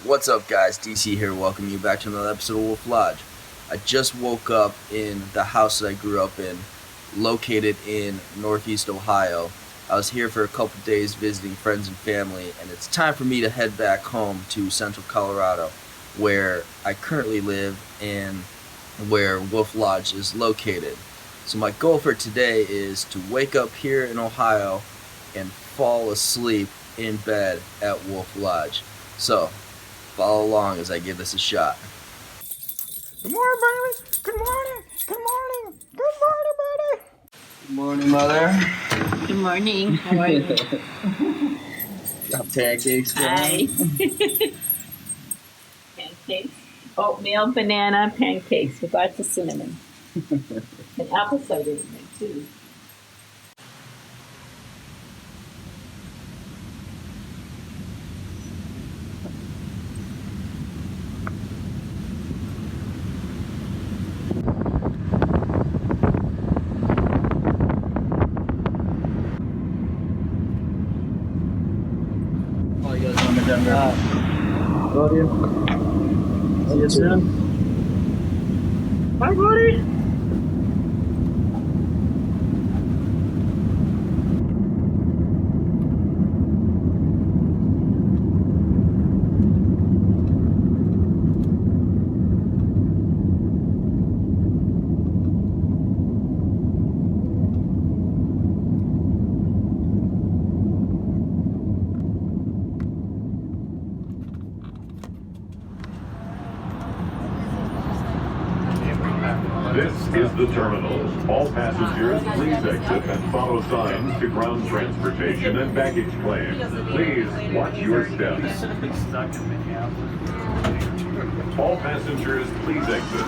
What's up, guys? DC here, welcoming you back to another episode of Wolf Lodge. I just woke up in the house that I grew up in, located in Northeast Ohio. I was here for a couple days visiting friends and family, and it's time for me to head back home to Central Colorado, where I currently live and where Wolf Lodge is located. So my goal for today is to wake up here in Ohio and fall asleep in bed at Wolf Lodge. So, follow along as I give this a shot. Good morning, baby. Good morning. Good morning. Good morning, baby. Good morning, mother. Good morning. How are you? Got pancakes. Hi. Pancakes. Oatmeal, banana, pancakes with lots of cinnamon. And apple cider in there, too. Oh, you guys want me down there? Love you. See you soon. Bye, buddy. This is the terminal. All passengers, please exit and follow signs to ground transportation and baggage claim. Please watch your steps. All passengers, please exit.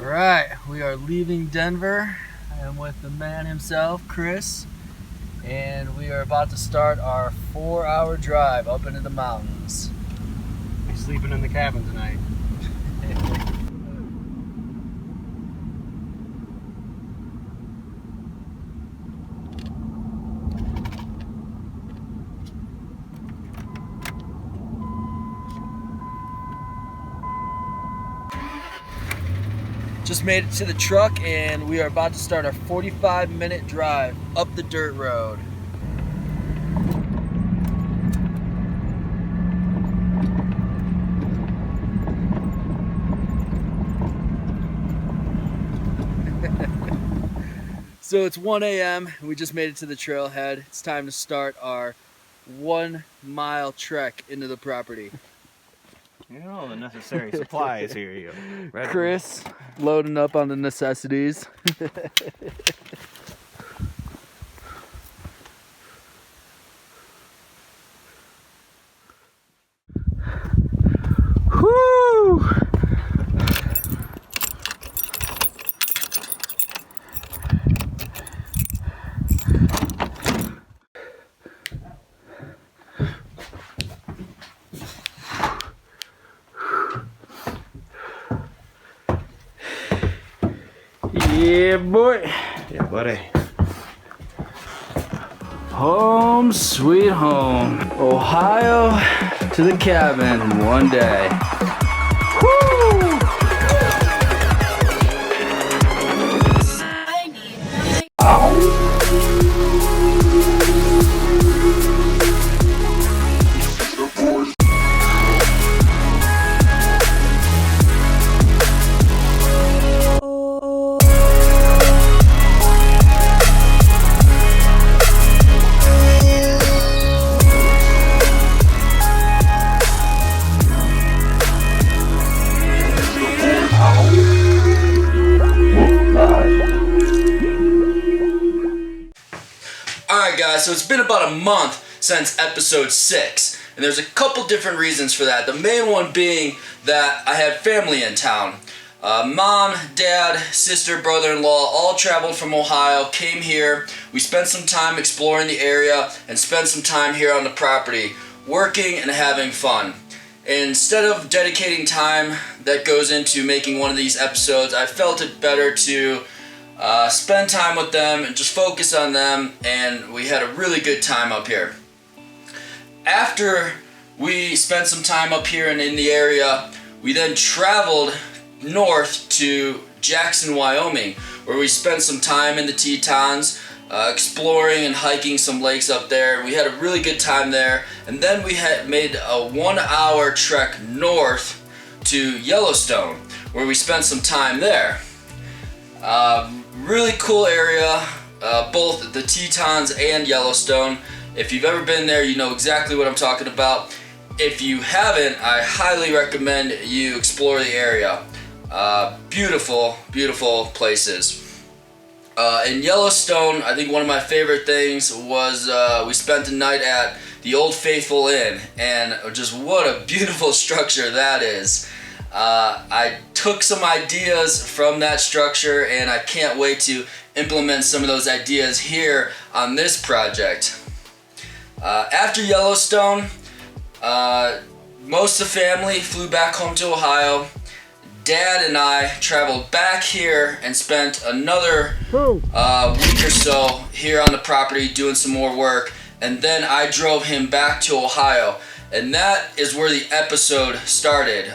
Alright, we are leaving Denver. I am with the man himself, Chris, and we are about to start our 4-hour drive up into the mountains. Be sleeping in the cabin tonight. Just made it to the truck and we are about to start our 45-minute drive up the dirt road. So it's 1 a.m. We just made it to the trailhead. It's time to start our 1-mile trek into the property. You know the necessary supplies here. You ready? Chris loading up on the necessities. Whoo! Yeah, boy. Yeah, buddy. Home sweet home. Ohio to the cabin in one day. Woo! Alright guys, so it's been about a month since episode 6, and there's a couple different reasons for that. The main one being that I had family in town. Mom, dad, sister, brother-in-law all traveled from Ohio, came here. We spent some time exploring the area and spent some time here on the property, working and having fun. Instead of dedicating time that goes into making one of these episodes, I felt it better to spend time with them and just focus on them, and we had a really good time up here. After we spent some time up here and in the area. We then traveled north to Jackson, Wyoming, where we spent some time in the Tetons, exploring and hiking some lakes up there. We had a really good time there, and then we had made a 1-hour trek north to Yellowstone, where we spent some time there. Really cool area, both the Tetons and Yellowstone. If you've ever been there, you know exactly what I'm talking about. If you haven't, I highly recommend you explore the area. Beautiful, beautiful places. In Yellowstone, I think one of my favorite things was we spent the night at the Old Faithful Inn, and just what a beautiful structure that is. I took some ideas from that structure, and I can't wait to implement some of those ideas here on this project. After Yellowstone, most of the family flew back home to Ohio. Dad and I traveled back here and spent another week or so here on the property doing some more work, and then I drove him back to Ohio, and that is where the episode started.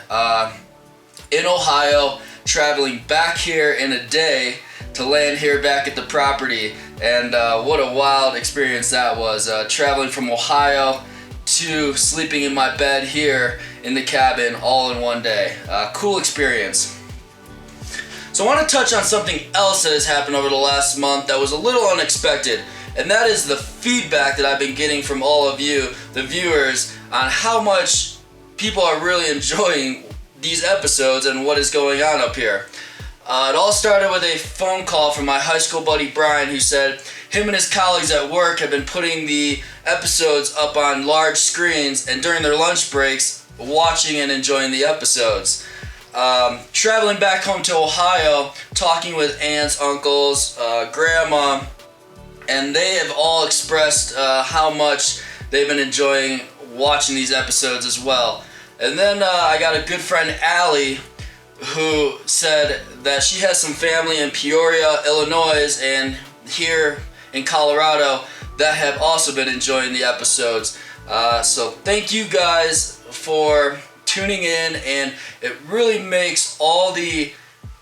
In Ohio, traveling back here in a day to land here back at the property, and what a wild experience that was, traveling from Ohio to sleeping in my bed here in the cabin all in one day. Cool experience. So I want to touch on something else that has happened over the last month that was a little unexpected, and that is the feedback that I've been getting from all of you, the viewers, on how much people are really enjoying these episodes and what is going on up here. It all started with a phone call from my high school buddy Brian, who said him and his colleagues at work have been putting the episodes up on large screens, and during their lunch breaks, watching and enjoying the episodes. Traveling back home to Ohio, talking with aunts, uncles, grandma, and they have all expressed how much they've been enjoying watching these episodes as well. And then I got a good friend, Allie, who said that she has some family in Peoria, Illinois, and here in Colorado that have also been enjoying the episodes. So thank you guys for tuning in, and it really makes all the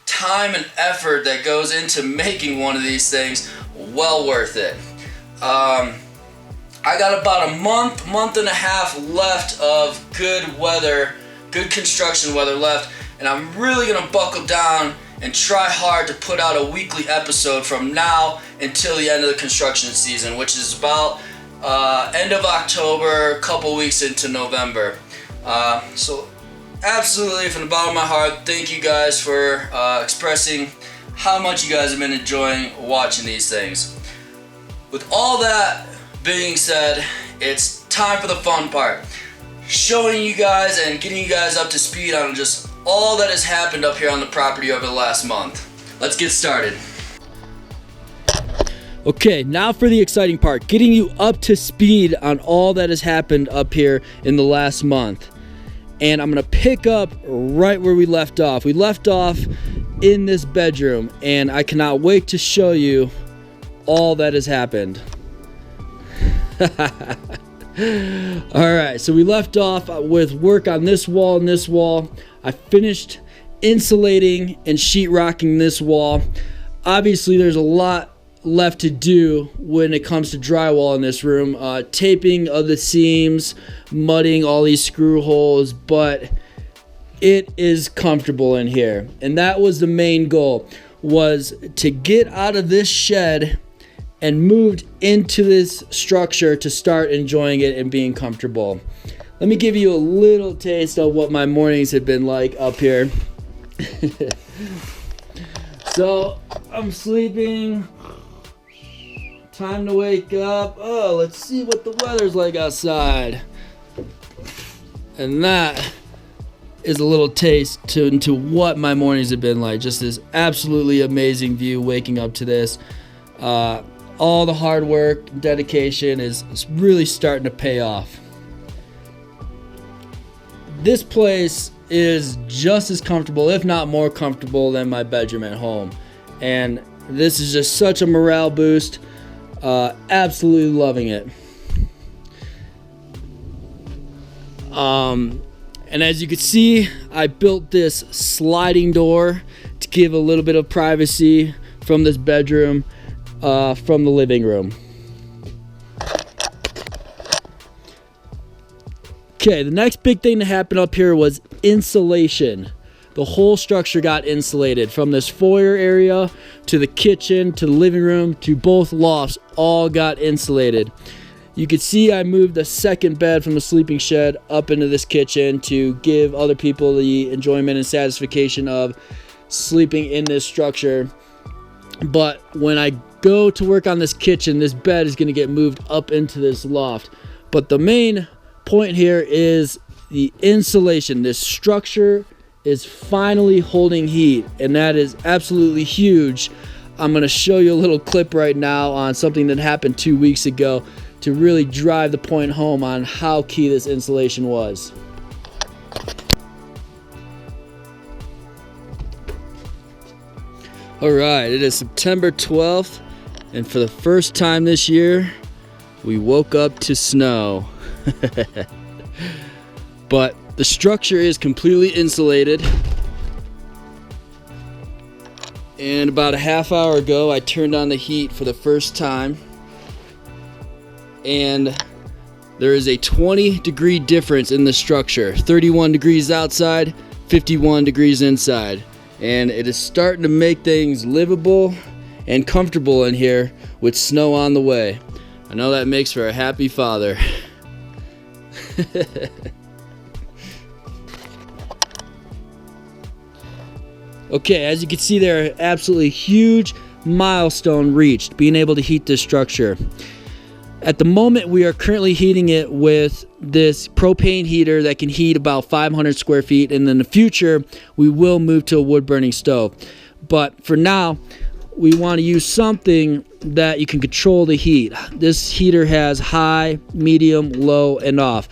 time and effort that goes into making one of these things well worth it. I got about a month and a half left of good weather, good construction weather left, and I'm really gonna buckle down and try hard to put out a weekly episode from now until the end of the construction season, which is about end of October, a couple weeks into November. So absolutely, from the bottom of my heart, thank you guys for expressing how much you guys have been enjoying watching these things. With all that being said, it's time for the fun part. Showing you guys and getting you guys up to speed on just all that has happened up here on the property over the last month. Let's get started. Okay, now for the exciting part, getting you up to speed on all that has happened up here in the last month. And I'm gonna pick up right where we left off. We left off in this bedroom, and I cannot wait to show you all that has happened. Alright, so we left off with work on this wall and this wall. I finished insulating and sheetrocking this wall. Obviously, there's a lot left to do when it comes to drywall in this room. Taping of the seams, mudding all these screw holes, but it is comfortable in here. And that was the main goal, was to get out of this shed and moved into this structure to start enjoying it and being comfortable. Let me give you a little taste of what my mornings have been like up here. So I'm sleeping, time to wake up. Oh, let's see what the weather's like outside. And that is a little taste into what my mornings have been like. Just this absolutely amazing view waking up to this. All the hard work, dedication is really starting to pay off. This place is just as comfortable, if not more comfortable, than my bedroom at home. And this is just such a morale boost. Absolutely loving it. And as you can see, I built this sliding door to give a little bit of privacy from this bedroom, from the living room. Okay, the next big thing that happened up here was insulation. The whole structure got insulated, from this foyer area to the kitchen to the living room to both lofts, all got insulated. You can see I moved the second bed from the sleeping shed up into this kitchen to give other people the enjoyment and satisfaction of sleeping in this structure. But when I go to work on this kitchen, this bed is going to get moved up into this loft. But the main point here is the insulation. This structure is finally holding heat, and that is absolutely huge. I'm going to show you a little clip right now on something that happened 2 weeks ago to really drive the point home on how key this insulation was. Alright, it is September 12th, and for the first time this year, we woke up to snow. But the structure is completely insulated. And about a half hour ago, I turned on the heat for the first time. And there is a 20-degree difference in the structure. 31 degrees outside, 51 degrees inside. And it is starting to make things livable and comfortable in here with snow on the way. I know that makes for a happy father. Okay, as you can see there, absolutely huge milestone reached, being able to heat this structure. At the moment, we are currently heating it with this propane heater that can heat about 500 square feet, and in the future, we will move to a wood-burning stove. But for now, we want to use something that you can control the heat. This heater has high, medium, low, and off.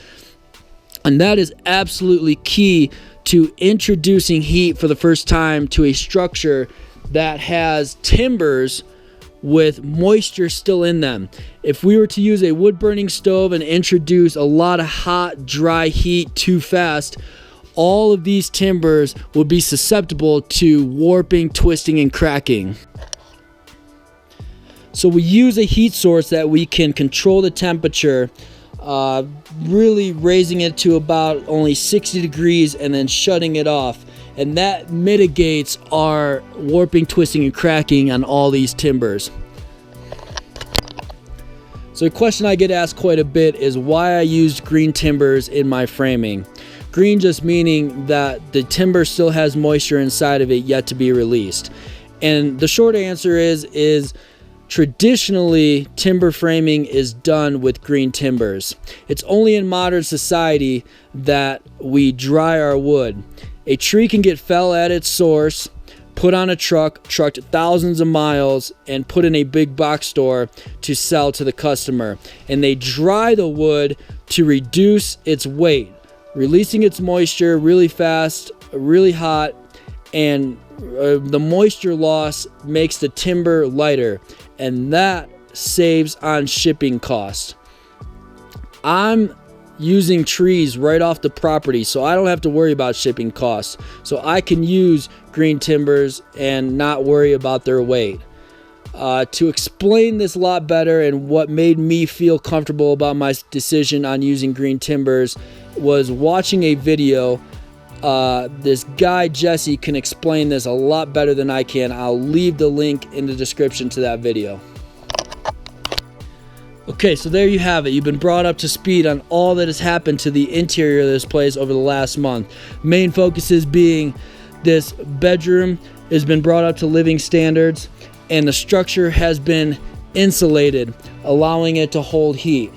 And that is absolutely key to introducing heat for the first time to a structure that has timbers with moisture still in them. If we were to use a wood burning stove and introduce a lot of hot, dry heat too fast, all of these timbers will be susceptible to warping, twisting, and cracking. So we use a heat source that we can control the temperature, really raising it to about only 60 degrees and then shutting it off. And that mitigates our warping, twisting, and cracking on all these timbers. So a question I get asked quite a bit is why I used green timbers in my framing. Green just meaning that the timber still has moisture inside of it yet to be released. And the short answer is traditionally, timber framing is done with green timbers. It's only in modern society that we dry our wood. A tree can get felled at its source, put on a trucked thousands of miles, and put in a big box store to sell to the customer. And they dry the wood to reduce its weight, releasing its moisture really fast, really hot, and the moisture loss makes the timber lighter, and that saves on shipping costs. I'm using trees right off the property, so I don't have to worry about shipping costs. So I can use green timbers and not worry about their weight. To explain this a lot better and what made me feel comfortable about my decision on using green timbers was watching a video. This guy Jesse can explain this a lot better than I can. I'll leave the link in the description to that video. Okay, so there you have it. You've been brought up to speed on all that has happened to the interior of this place over the last month. Main focuses being this bedroom has been brought up to living standards, and the structure has been insulated, allowing it to hold heat.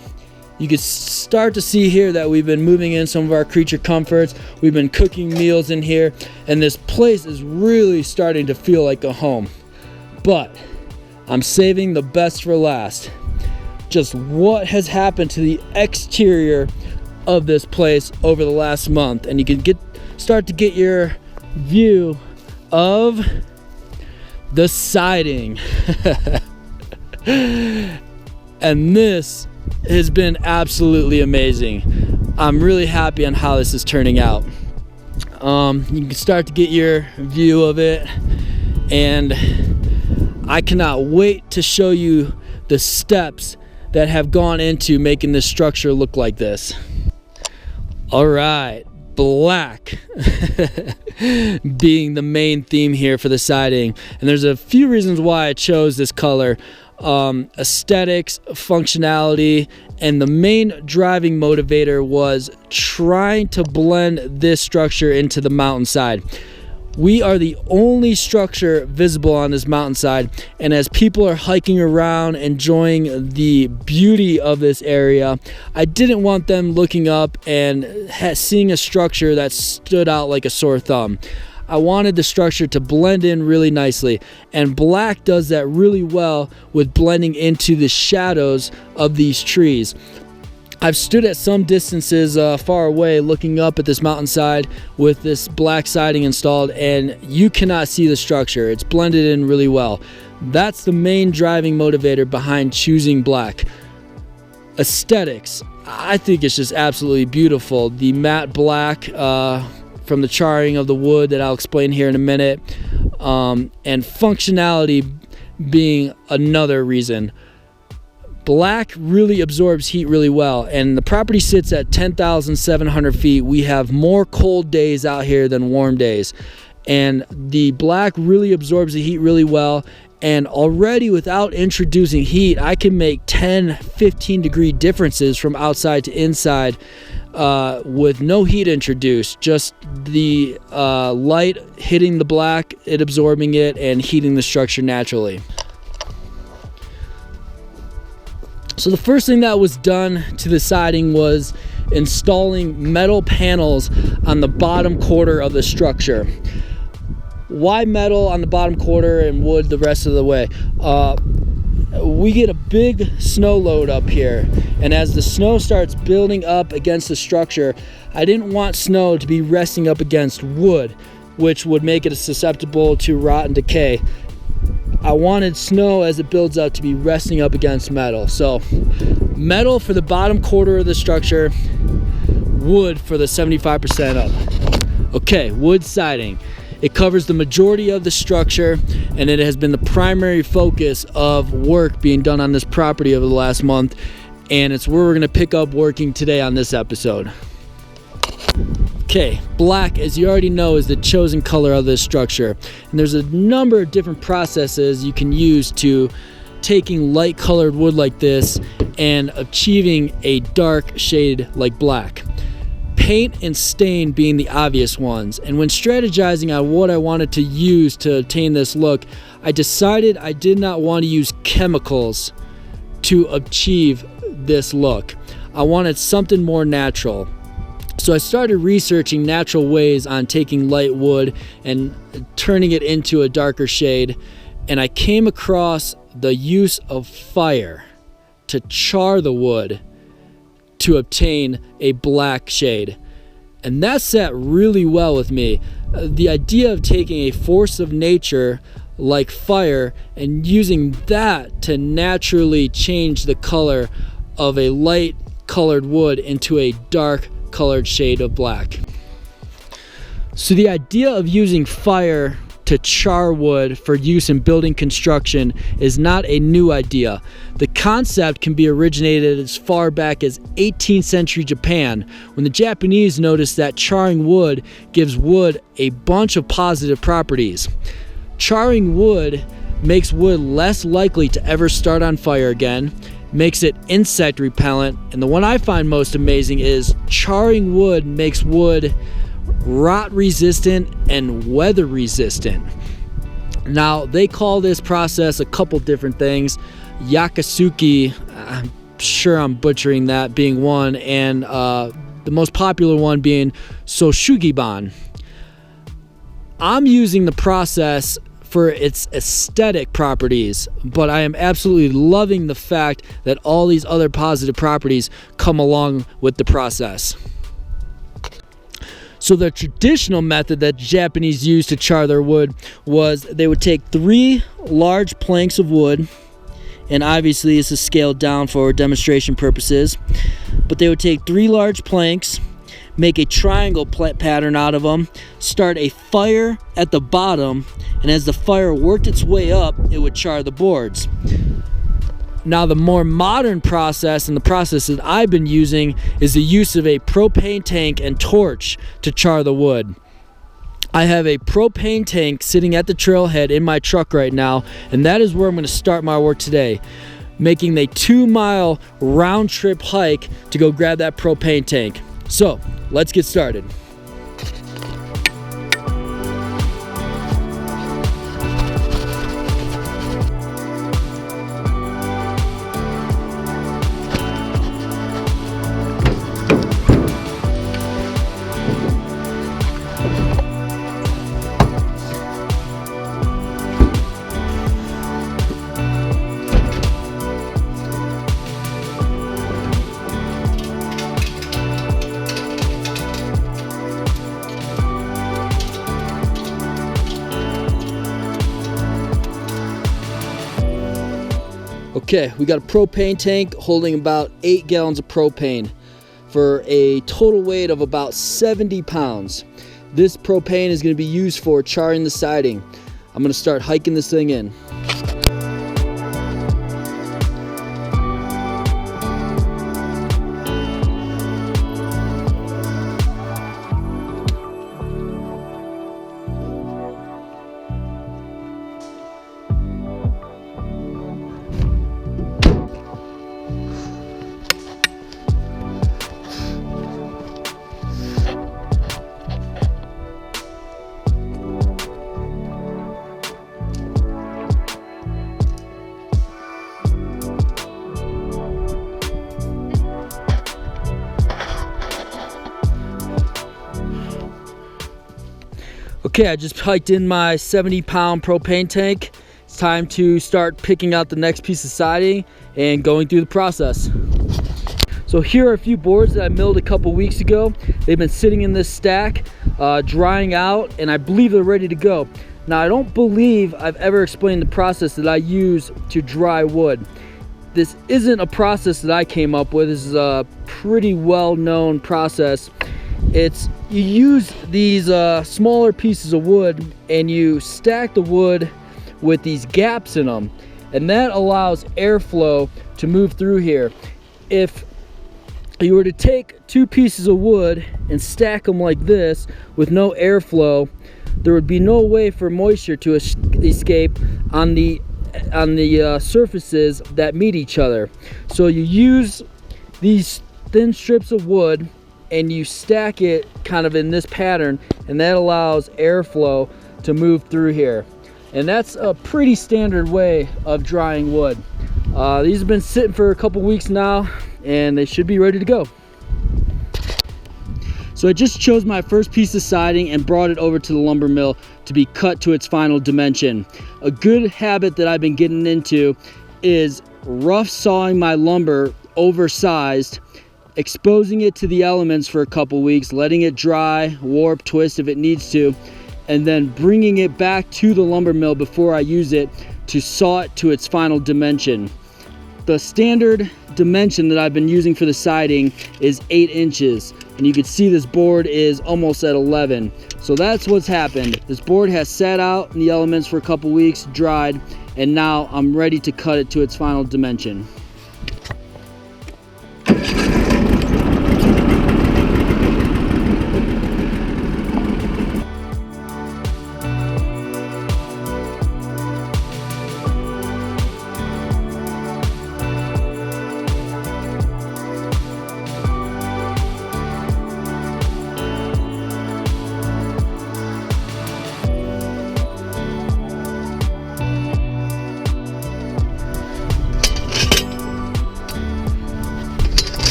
You can start to see here that we've been moving in some of our creature comforts. We've been cooking meals in here, and this place is really starting to feel like a home. But I'm saving the best for last. Just what has happened to the exterior of this place over the last month, and you can start to get your view of the siding. And this has been absolutely amazing. I'm really happy on how this is turning out. You can start to get your view of it, and I cannot wait to show you the steps that have gone into making this structure look like this. All right, black being the main theme here for the siding, and there's a few reasons why I chose this color. Aesthetics, functionality, and the main driving motivator was trying to blend this structure into the mountainside. We are the only structure visible on this mountainside, and as people are hiking around enjoying the beauty of this area, I didn't want them looking up and seeing a structure that stood out like a sore thumb. I wanted the structure to blend in really nicely, and black does that really well with blending into the shadows of these trees. I've stood at some distances far away looking up at this mountainside with this black siding installed, and you cannot see the structure. It's blended in really well. That's the main driving motivator behind choosing black. Aesthetics, I think it's just absolutely beautiful. The matte black from the charring of the wood that I'll explain here in a minute, and functionality being another reason. Black really absorbs heat really well, and the property sits at 10,700 feet. We have more cold days out here than warm days, and the black really absorbs the heat really well. And already without introducing heat, I can make 10-15 degree differences from outside to inside with no heat introduced, just the light hitting the black, it absorbing it, and heating the structure naturally. So the first thing that was done to the siding was installing metal panels on the bottom quarter of the structure. Why metal on the bottom quarter and wood the rest of the way? We get a big snow load up here, and as the snow starts building up against the structure, I didn't want snow to be resting up against wood, which would make it susceptible to rot and decay. I wanted snow as it builds up to be resting up against metal. So metal for the bottom quarter of the structure, wood for the 75% up. Okay, wood siding. It covers the majority of the structure, and it has been the primary focus of work being done on this property over the last month, and it's where we're going to pick up working today on this episode. Okay, black, as you already know, is the chosen color of this structure, and there's a number of different processes you can use to taking light colored wood like this and achieving a dark shade like black. Paint and stain being the obvious ones, and when strategizing on what I wanted to use to attain this look, I decided I did not want to use chemicals to achieve this look. I wanted something more natural. So I started researching natural ways on taking light wood and turning it into a darker shade, and I came across the use of fire to char the wood to obtain a black shade. And that sat really well with me. The idea of taking a force of nature like fire and using that to naturally change the color of a light colored wood into a dark colored shade of black. So the idea of using fire to char wood for use in building construction is not a new idea. The concept can be originated as far back as 18th century Japan, when the Japanese noticed that charring wood gives wood a bunch of positive properties. Charring wood makes wood less likely to ever start on fire again, makes it insect repellent, and the one I find most amazing is charring wood makes wood rot resistant and weather resistant. Now they call this process a couple different things. Yakasuki, I'm sure I'm butchering that, being one, and the most popular one being Soshugiban. I'm using the process for its aesthetic properties, but I am absolutely loving the fact that all these other positive properties come along with the process. So the traditional method that Japanese used to char their wood was they would take 3 large planks of wood and obviously this is scaled down for demonstration purposes, but they would take 3 large planks, make a triangle pattern out of them, start a fire at the bottom, and as the fire worked its way up, it would char the boards. Now the more modern process, and the process that I've been using, is the use of a propane tank and torch to char the wood. I have a propane tank sitting at the trailhead in my truck right now, and that is where I'm going to start my work today, making the 2-mile round trip hike to go grab that propane tank. So let's get started. Okay, we got a propane tank holding about 8 gallons of propane for a total weight of about 70 pounds. This propane is going to be used for charring the siding. I'm going to start hiking this thing in. Okay, I just hiked in my 70-pound propane tank. It's time to start picking out the next piece of siding and going through the process. So here are a few boards that I milled a couple weeks ago. They've been sitting in this stack, drying out, and I believe they're ready to go. Now, I don't believe I've ever explained the process that I use to dry wood. This isn't a process that I came up with. This is a pretty well-known process. You use these smaller pieces of wood and you stack the wood with these gaps in them, and that allows airflow to move through here. If you were to take 2 pieces of wood and stack them like this with no airflow, there would be no way for moisture to escape on the surfaces that meet each other. So you use these thin strips of wood and you stack it kind of in this pattern, and that allows airflow to move through here. And that's a pretty standard way of drying wood. These have been sitting for a couple weeks now, and they should be ready to go. So I just chose my first piece of siding and brought it over to the lumber mill to be cut to its final dimension. A good habit that I've been getting into is rough sawing my lumber oversized, exposing it to the elements for a couple weeks, letting it dry, warp, twist if it needs to, and then bringing it back to the lumber mill before I use it to saw it to its final dimension. The standard dimension that I've been using for the siding is 8 inches, and you can see this board is almost at 11. So that's what's happened. This board has sat out in the elements for a couple weeks, dried, and now I'm ready to cut it to its final dimension.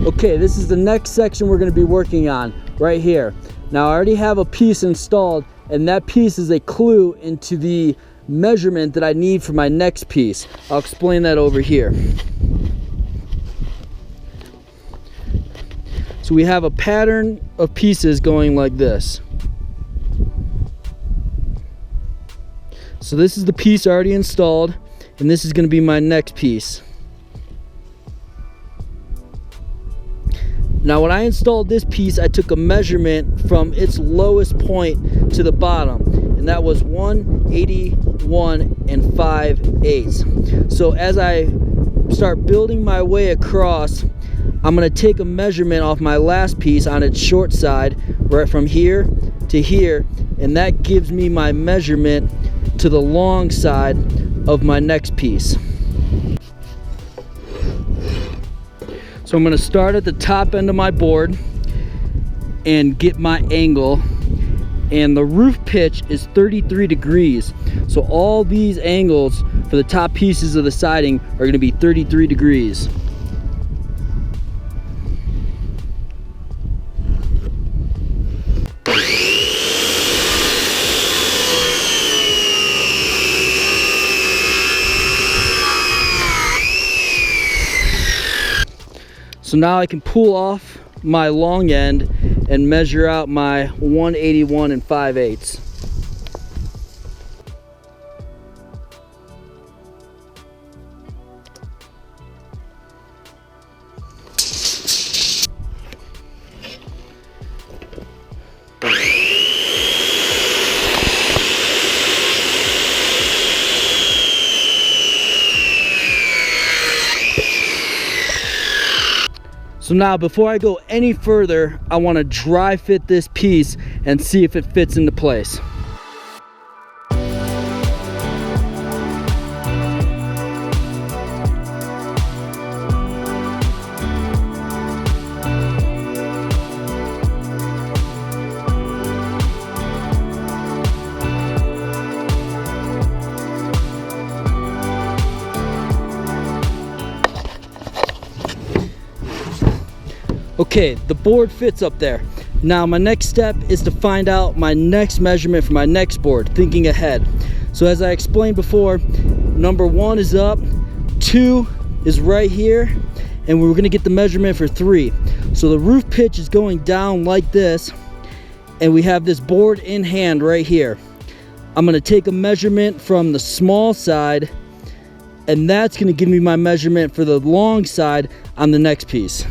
Okay, this is the next section we're going to be working on right here. Now I already have a piece installed, and that piece is a clue into the measurement that I need for my next piece. I'll explain that over here. So we have a pattern of pieces going like this. So this is the piece already installed, and this is going to be my next piece. Now when I installed this piece, I took a measurement from its lowest point to the bottom, and that was 181 5/8. So as I start building my way across, I'm going to take a measurement off my last piece on its short side, right from here to here, and that gives me my measurement to the long side of my next piece. So I'm going to start at the top end of my board and get my angle, and the roof pitch is 33 degrees. So all these angles for the top pieces of the siding are going to be 33 degrees. So now I can pull off my long end and measure out my 181 5/8. So now before I go any further, I want to dry fit this piece and see if it fits into place. Okay, the board fits up there. Now my next step is to find out my next measurement for my next board, thinking ahead. So as I explained before, number 1 is up, 2 is right here, and we're gonna get the measurement for 3. So the roof pitch is going down like this, and we have this board in hand right here. I'm gonna take a measurement from the small side, and that's gonna give me my measurement for the long side on the next piece.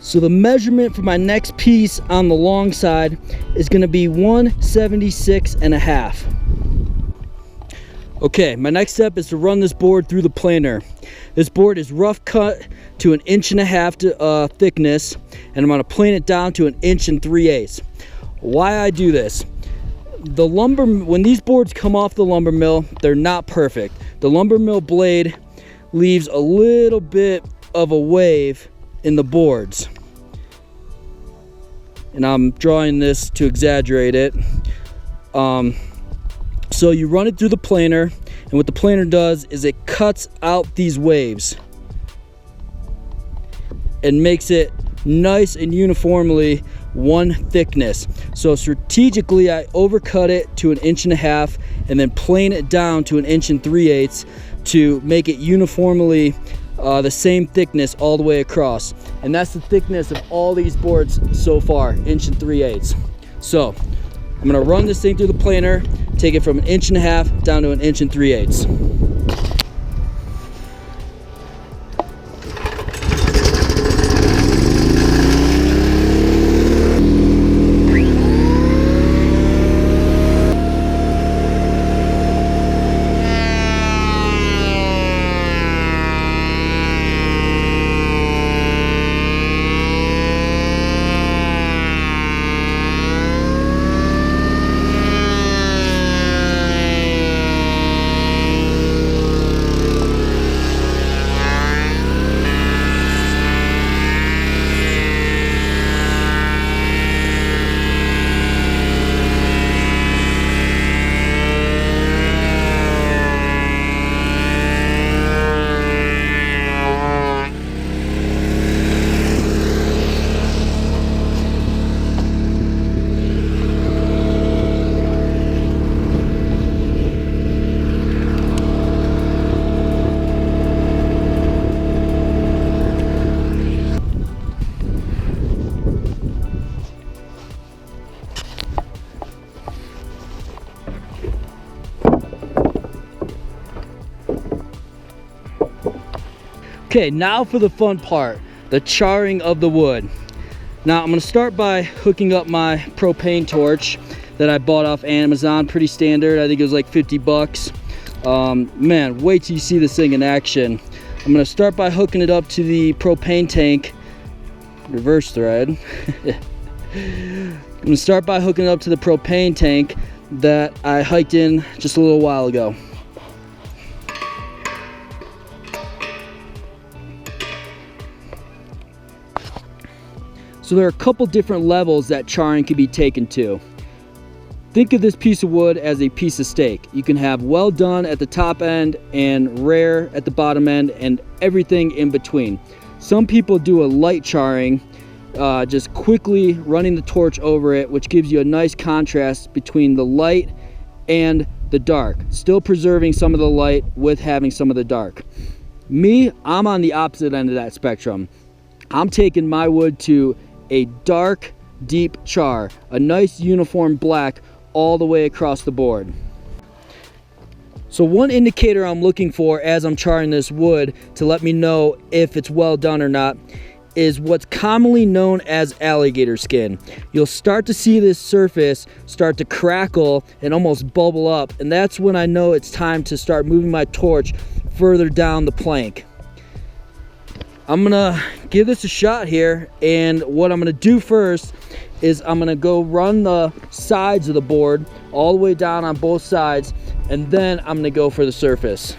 So the measurement for my next piece on the long side is going to be 176 1/2. Okay, my next step is to run this board through the planer. This board is rough cut to 1.5 inch thickness, and I'm going to plane it down to 1 3/8. Why I do this? The lumber, when these boards come off the lumber mill, they're not perfect. The lumber mill blade leaves a little bit of a wave in the boards, and I'm drawing this to exaggerate it. So you run it through the planer, and what the planer does is it cuts out these waves and makes it nice and uniformly one thickness. So strategically I overcut it to 1.5 inches and then plane it down to 1 3/8 to make it uniformly the same thickness all the way across. And that's the thickness of all these boards so far, 1 3/8. So I'm gonna run this thing through the planer, take it from 1.5 inches down to 1 3/8. Okay, now for the fun part, the charring of the wood. Now I'm gonna start by hooking up my propane torch that I bought off Amazon, pretty standard. I think it was like 50 bucks. Man, wait till you see this thing in action. I'm gonna start by hooking it up to the propane tank, reverse thread. I'm gonna start by hooking it up to the propane tank that I hiked in just a little while ago. So there are a couple different levels that charring can be taken to. Think of this piece of wood as a piece of steak. You can have well done at the top end and rare at the bottom end and everything in between. Some people do a light charring, just quickly running the torch over it, which gives you a nice contrast between the light and the dark, still preserving some of the light with having some of the dark. Me, I'm on the opposite end of that spectrum. I'm taking my wood to a dark, deep char, a nice uniform black all the way across the board. So one indicator I'm looking for as I'm charring this wood to let me know if it's well done or not is what's commonly known as alligator skin. You'll start to see this surface start to crackle and almost bubble up, and that's when I know it's time to start moving my torch further down the plank. I'm gonna give this a shot here, and what I'm gonna do first is I'm gonna go run the sides of the board all the way down on both sides, and then I'm gonna go for the surface.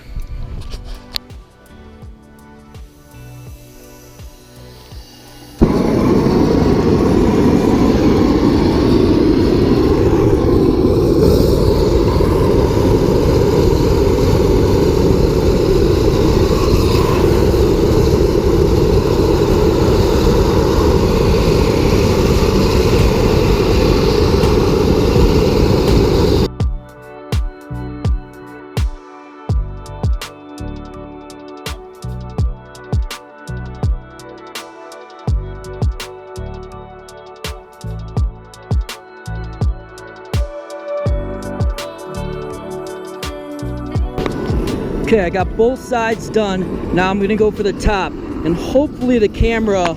Okay, I got both sides done. Now I'm gonna go for the top, and hopefully the camera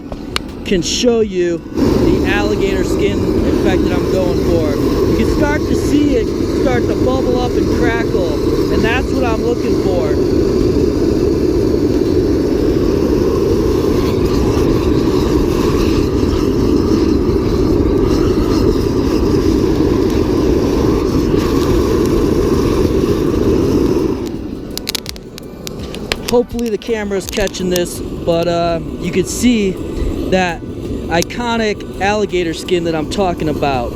can show you the alligator skin effect that I'm going for. You can start to see it start to bubble up and crackle, and that's what I'm looking for. Hopefully the camera's catching this, but you can see that iconic alligator skin that I'm talking about.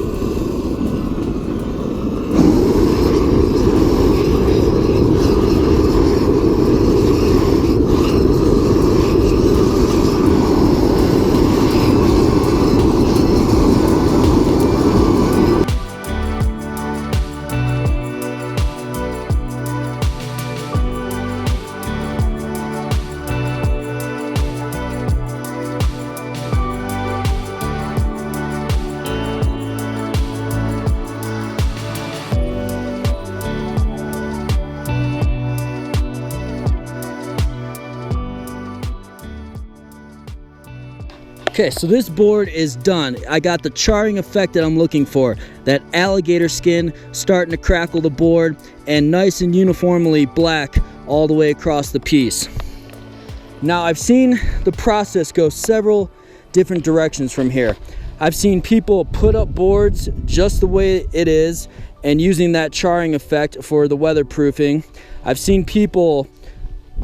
Okay, so this board is done. I got the charring effect that I'm looking for. That alligator skin starting to crackle the board, and nice and uniformly black all the way across the piece. Now I've seen the process go several different directions from here. I've seen people put up boards just the way it is and using that charring effect for the weatherproofing. I've seen people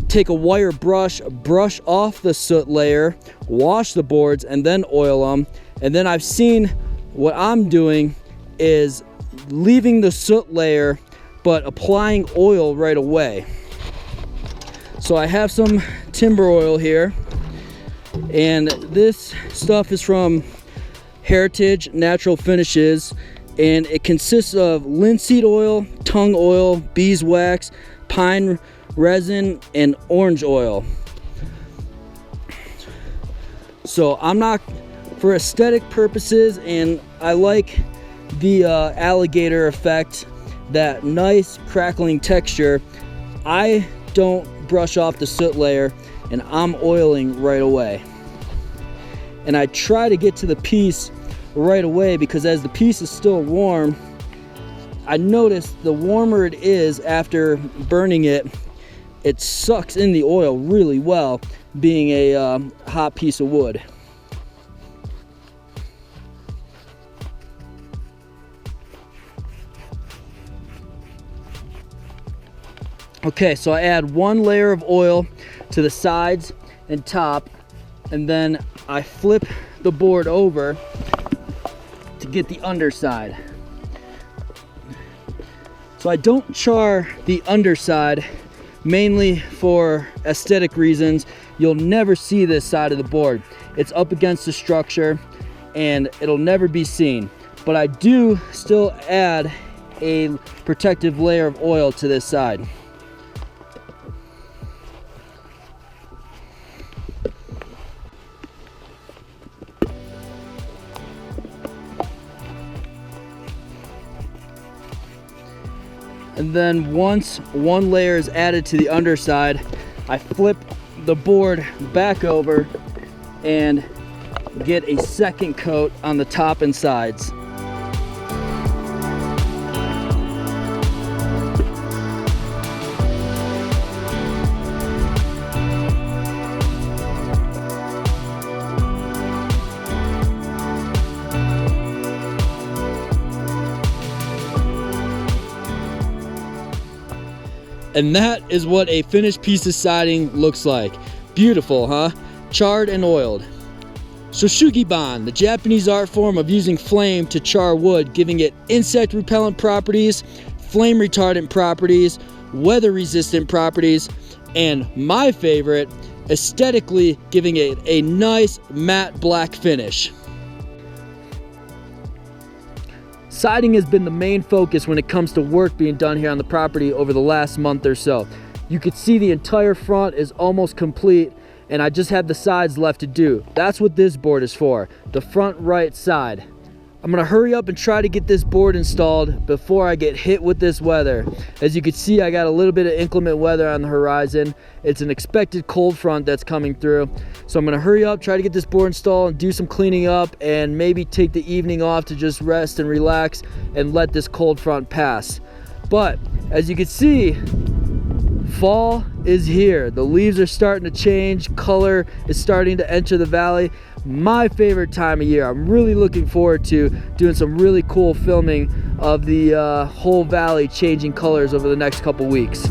take a wire brush off the soot layer, wash the boards, and then oil them. And then I've seen what I'm doing is leaving the soot layer but applying oil right away. So I have some timber oil here, and this stuff is from Heritage Natural Finishes, and it consists of linseed oil, tung oil, beeswax, pine resin, and orange oil. So I'm not, for aesthetic purposes, and I like the alligator effect, that nice crackling texture, I don't brush off the soot layer, and I'm oiling right away. And I try to get to the piece right away because as the piece is still warm, I notice the warmer it is after burning it, it sucks in the oil really well, being a hot piece of wood. Okay, so I add one layer of oil to the sides and top, and then I flip the board over to get the underside. So I don't char the underside, mainly for aesthetic reasons. You'll never see this side of the board. It's up against the structure and it'll never be seen. But I do still add a protective layer of oil to this side. And then once one layer is added to the underside, I flip the board back over and get a second coat on the top and sides. And that is what a finished piece of siding looks like. Beautiful, huh? Charred and oiled. Shoshugiban, the Japanese art form of using flame to char wood, giving it insect repellent properties, flame retardant properties, weather resistant properties, and my favorite, aesthetically giving it a nice matte black finish. Siding has been the main focus when it comes to work being done here on the property over the last month or so. You can see the entire front is almost complete and I just have the sides left to do. That's what this board is for, the front right side. I'm gonna hurry up and try to get this board installed before I get hit with this weather. As you can see, I got a little bit of inclement weather on the horizon. It's an expected cold front that's coming through. So I'm gonna hurry up, try to get this board installed and do some cleaning up and maybe take the evening off to just rest and relax and let this cold front pass. But as you can see, fall is here. The leaves are starting to change, color is starting to enter the valley. My favorite time of year. I'm really looking forward to doing some really cool filming of the whole valley changing colors over the next couple weeks.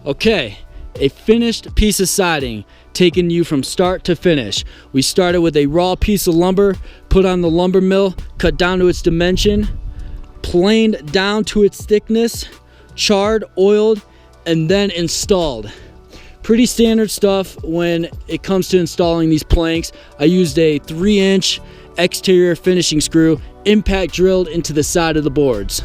Okay, a finished piece of siding, taking you from start to finish. We started with a raw piece of lumber, put on the lumber mill, cut down to its dimension, planed down to its thickness, charred, oiled, and then installed. Pretty standard stuff when it comes to installing these planks. I used a 3-inch exterior finishing screw, impact drilled into the side of the boards.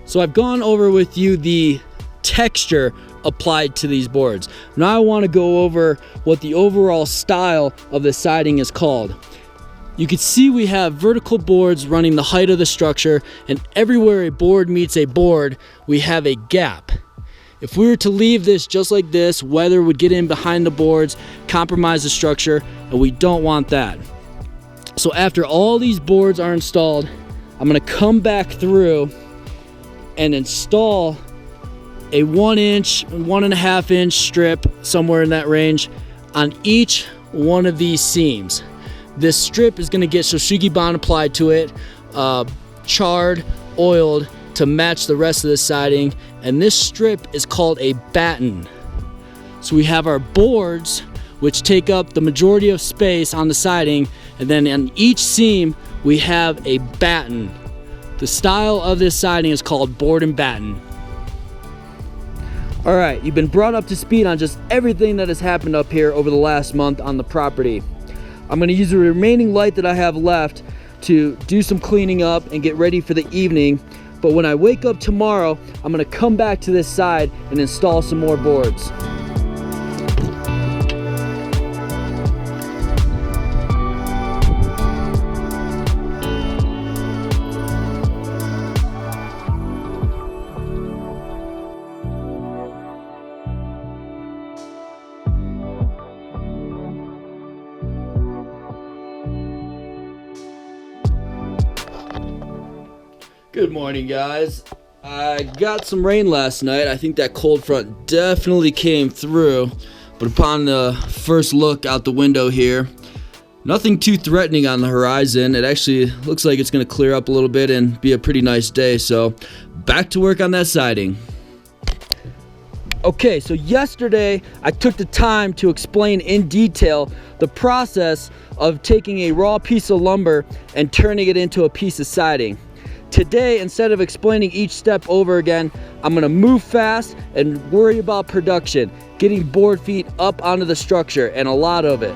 So I've gone over with you the texture applied to these boards. Now I want to go over what the overall style of the siding is called. You can see we have vertical boards running the height of the structure, and everywhere a board meets a board, we have a gap. If we were to leave this just like this, weather would get in behind the boards, compromise the structure, and we don't want that. So after all these boards are installed, I'm going to come back through and install a 1-inch, 1.5-inch strip, somewhere in that range, on each one of these seams. This strip is going to get Shoshugiban applied to it, charred, oiled to match the rest of the siding, and this strip is called a batten. So we have our boards, which take up the majority of space on the siding, and then on each seam we have a batten. The style of this siding is called board and batten. All right, you've been brought up to speed on just everything that has happened up here over the last month on the property. I'm gonna use the remaining light that I have left to do some cleaning up and get ready for the evening. But when I wake up tomorrow, I'm gonna come back to this side and install some more boards. Good morning, guys. I got some rain last night. I think that cold front definitely came through, but upon the first look out the window here, nothing too threatening on the horizon. It actually looks like it's going to clear up a little bit and be a pretty nice day, so back to work on that siding. Okay, so yesterday I took the time to explain in detail the process of taking a raw piece of lumber and turning it into a piece of siding. Today, instead of explaining each step over again, I'm gonna move fast and worry about production, getting board feet up onto the structure, and a lot of it.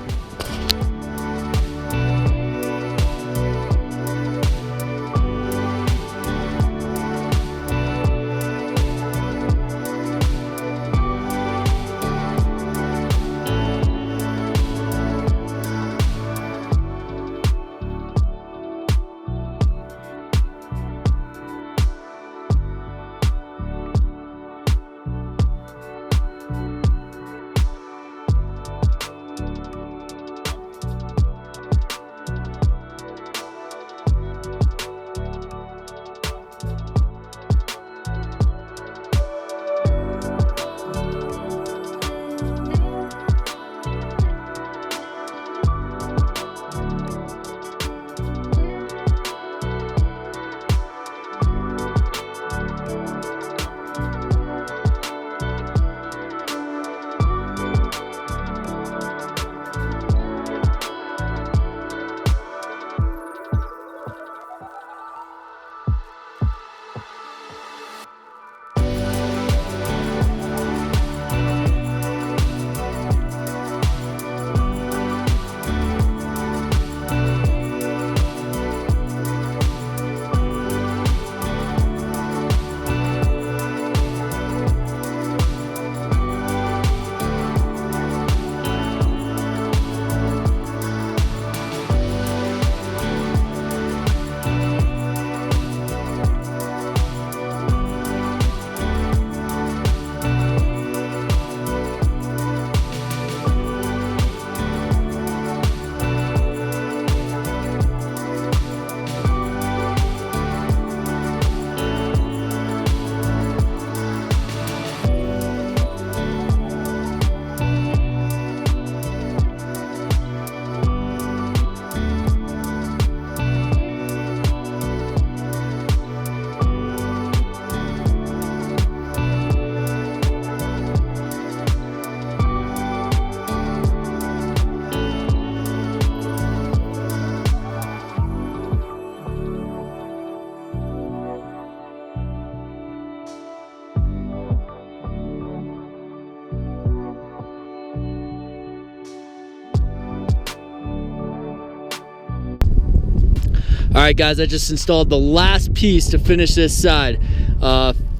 Alright guys, I just installed the last piece to finish this side.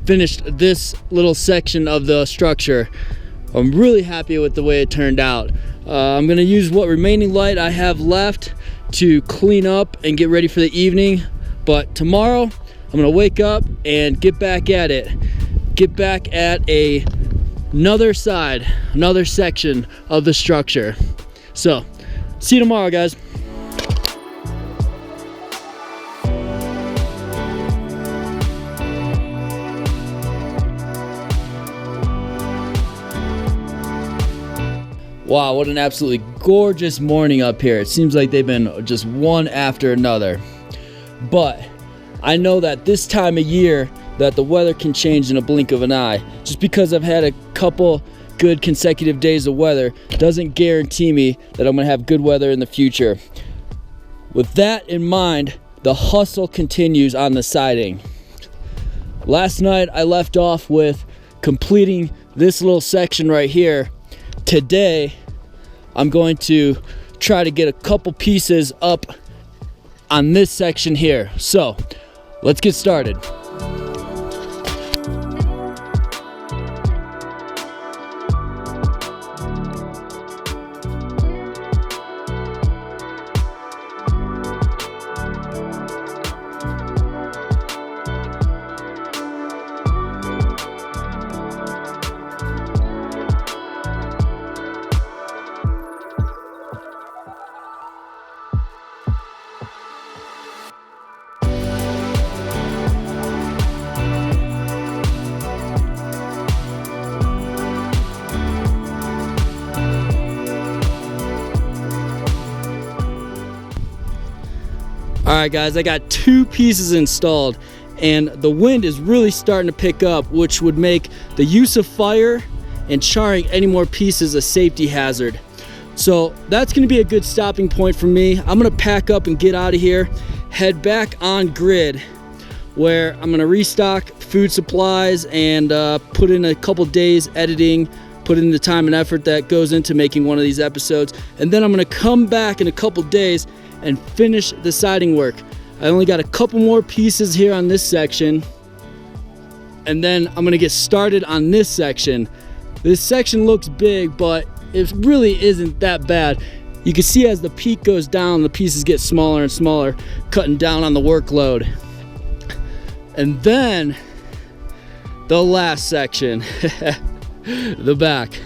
Finished this little section of the structure. I'm really happy with the way it turned out. I'm going to use what remaining light I have left to clean up and get ready for the evening. But tomorrow, I'm going to wake up and get back at it. Get back at another side, another section of the structure. So, see you tomorrow, guys. Wow, what an absolutely gorgeous morning up here. It seems like they've been just one after another. But I know that this time of year that the weather can change in a blink of an eye. Just because I've had a couple good consecutive days of weather doesn't guarantee me that I'm gonna have good weather in the future. With that in mind, the hustle continues on the siding. Last night I left off with completing this little section right here. Today, I'm going to try to get a couple pieces up on this section here. So, let's get started. Alright guys, I got 2 pieces installed and the wind is really starting to pick up, which would make the use of fire and charring any more pieces a safety hazard. So that's going to be a good stopping point for me. I'm going to pack up and get out of here, head back on grid where I'm going to restock food supplies and put in a couple days editing, put in the time and effort that goes into making one of these episodes, and then I'm going to come back in a couple days and finish the siding work. I only got a couple more pieces here on this section, and then I'm gonna get started on this section. This section looks big, but it really isn't that bad. You can see as the peak goes down, the pieces get smaller and smaller, cutting down on the workload. And then the last section, the back.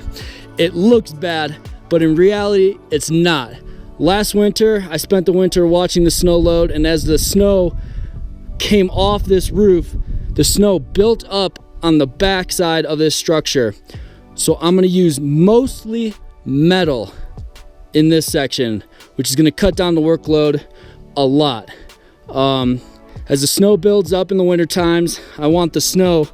It looks bad, but in reality, it's not. Last winter, I spent the winter watching the snow load, and as the snow came off this roof, the snow built up on the back side of this structure. So I'm gonna use mostly metal in this section, which is gonna cut down the workload a lot. As the snow builds up in the winter times, I want the snow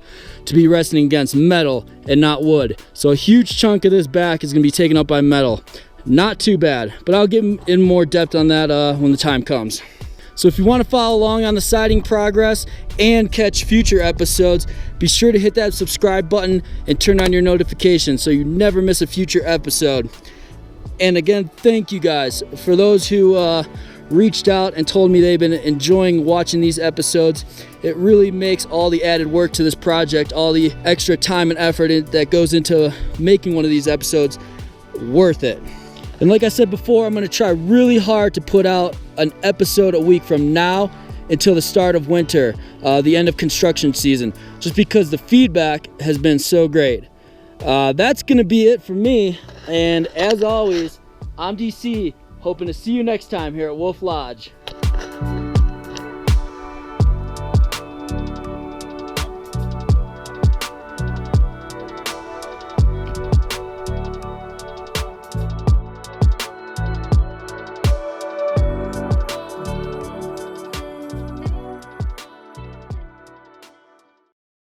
to be resting against metal and not wood. So a huge chunk of this back is gonna be taken up by metal. Not too bad, but I'll get in more depth on that when the time comes. So if you want to follow along on the siding progress and catch future episodes, be sure to hit that subscribe button and turn on your notifications so you never miss a future episode. And again, thank you guys for those who reached out and told me they've been enjoying watching these episodes. It really makes all the added work to this project, all the extra time and effort that goes into making one of these episodes, worth it. And like I said before, I'm going to try really hard to put out an episode a week from now until the start of winter, the end of construction season, just because the feedback has been so great. That's going to be it for me. And as always, I'm DC, hoping to see you next time here at Wolf Lodge.